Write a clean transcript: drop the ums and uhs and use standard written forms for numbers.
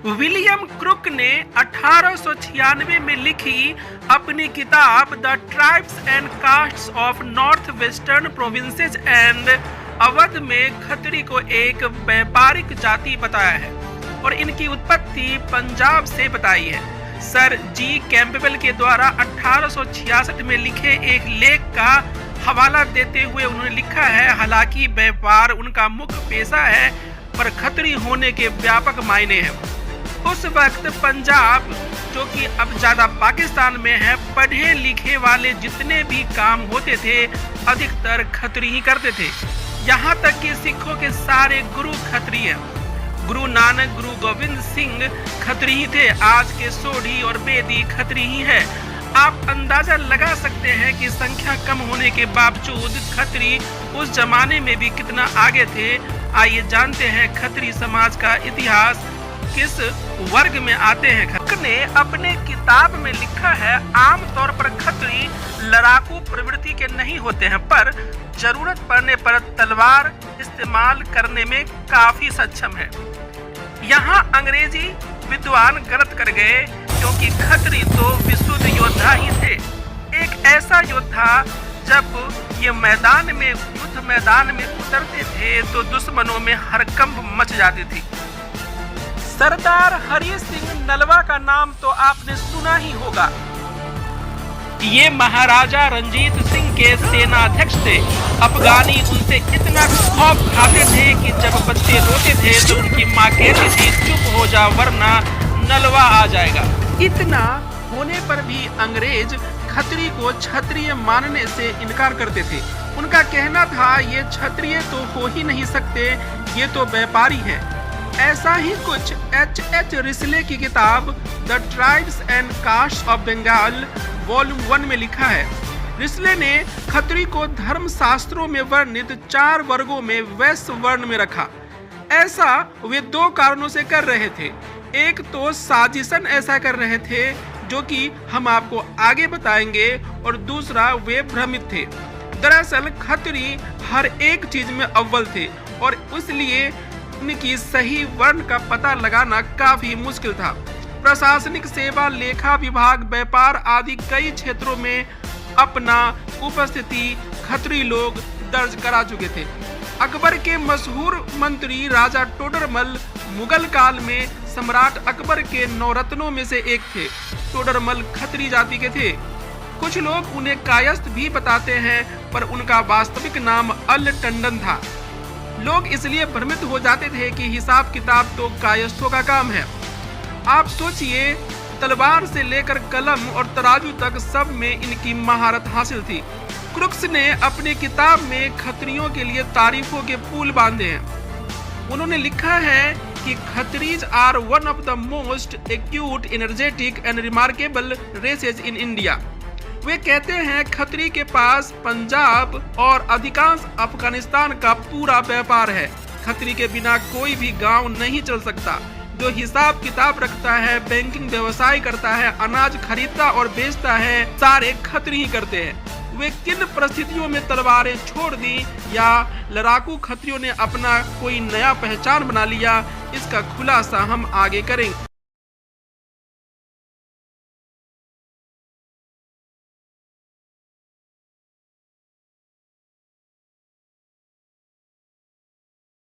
William crook ने 1896 में लिखी अपनी किताब the tribes and castes of north western provinces and Awadh में खत्री को एक व्यापारिक जाति बताया है और इनकी उत्पत्ति पंजाब से बताई है। सर जी कैंपबेल के द्वारा 1866 में लिखे एक लेख का हवाला देते हुए उन्होंने लिखा है, हालांकि व्यापार उनका मुख्य पेशा है पर खत्री होने के व्यापक मायने हैं। उस वक्त पंजाब, जो कि अब ज्यादा पाकिस्तान में है, पढ़े लिखे वाले जितने भी काम होते थे अधिकतर खत्री ही करते थे। यहाँ तक कि सिखों के सारे गुरु खत्री हैं। गुरु नानक, गुरु गोविंद सिंह खत्री ही थे। आज के सोढ़ी और बेदी खत्री ही है। आप अंदाजा लगा सकते हैं कि संख्या कम होने के बावजूद खत्री उस जमाने में भी कितना आगे थे। आइए जानते हैं खत्री समाज का इतिहास किस वर्ग में आते हैं। खत्री ने अपने किताब में लिखा है, आमतौर पर खत्री लड़ाकू प्रवृत्ति के नहीं होते हैं पर जरूरत पड़ने पर तलवार इस्तेमाल करने में काफी सक्षम है। यहाँ अंग्रेजी विद्वान गलत कर गए क्योंकि खत्री तो विशुद्ध योद्धा ही थे। एक ऐसा योद्धा जब ये युद्ध मैदान में उतरते थे तो दुश्मनों में हड़कंप मच जाती थी। सरदार हरि सिंह नलवा का नाम तो आपने सुना ही होगा। ये महाराजा रंजीत सिंह के सेनाध्यक्ष थे। अफगानी उनसे इतना खौफ खाते थे कि जब बच्चे रोते थे तो उनकी माँ कहती थी, चुप हो जा वरना नलवा आ जाएगा। इतना होने पर भी अंग्रेज खत्री को क्षत्रिय मानने से इनकार करते थे। उनका कहना था, ये क्षत्रिय तो हो ही नहीं सकते, ये तो व्यापारी हैं। ऐसा ही कुछ H.H. रिस्ले की किताब the tribes and castes of Bengal volume 1 में लिखा है। रिस्ले ने खत्री को धर्म शास्त्रों में वर्णित 4 वर्गों में वैश्य वर्ण में रखा। ऐसा वे 2 कारणों से कर रहे थे। एक तो साजिशन ऐसा कर रहे थे जो कि हम आपको आगे बताएंगे, और दूसरा वे भ्रमित थे। दरअसल खत्री हर एक चीज में अव्वल थे और इसलिए उनकी सही वर्ण का पता लगाना काफी मुश्किल था। प्रशासनिक सेवा, लेखा विभाग, व्यापार आदि कई क्षेत्रों में अपना उपस्थिति खत्री लोग दर्ज करा चुके थे। अकबर के मशहूर मंत्री राजा टोडरमल मुगल काल में सम्राट अकबर के 9 रत्नों में से एक थे। टोडरमल खत्री जाति के थे। कुछ लोग उन्हें कायस्थ भी बताते हैं पर उनका वास्तविक नाम अल टंडन था। लोग इसलिए भ्रमित हो जाते थे कि हिसाब किताब तो कायस्थों का काम है। आप सोचिए, तलवार से लेकर कलम और तराजू तक सब में इनकी महारत हासिल थी। क्रुक्स ने अपनी किताब में खत्रियों के लिए तारीफों के पुल बांधे हैं। उन्होंने लिखा है कि Khatris are one of the most acute, energetic and remarkable races in India. वे कहते हैं खत्री के पास पंजाब और अधिकांश अफगानिस्तान का पूरा व्यापार है। खत्री के बिना कोई भी गांव नहीं चल सकता। जो हिसाब किताब रखता है, बैंकिंग व्यवसाय करता है, अनाज खरीदता और बेचता है, सारे खत्री ही करते हैं। वे किन परिस्थितियों में तलवारें छोड़ दी या लड़ाकू खत्रियों ने अपना कोई नया पहचान बना लिया, इसका खुलासा हम आगे करेंगे।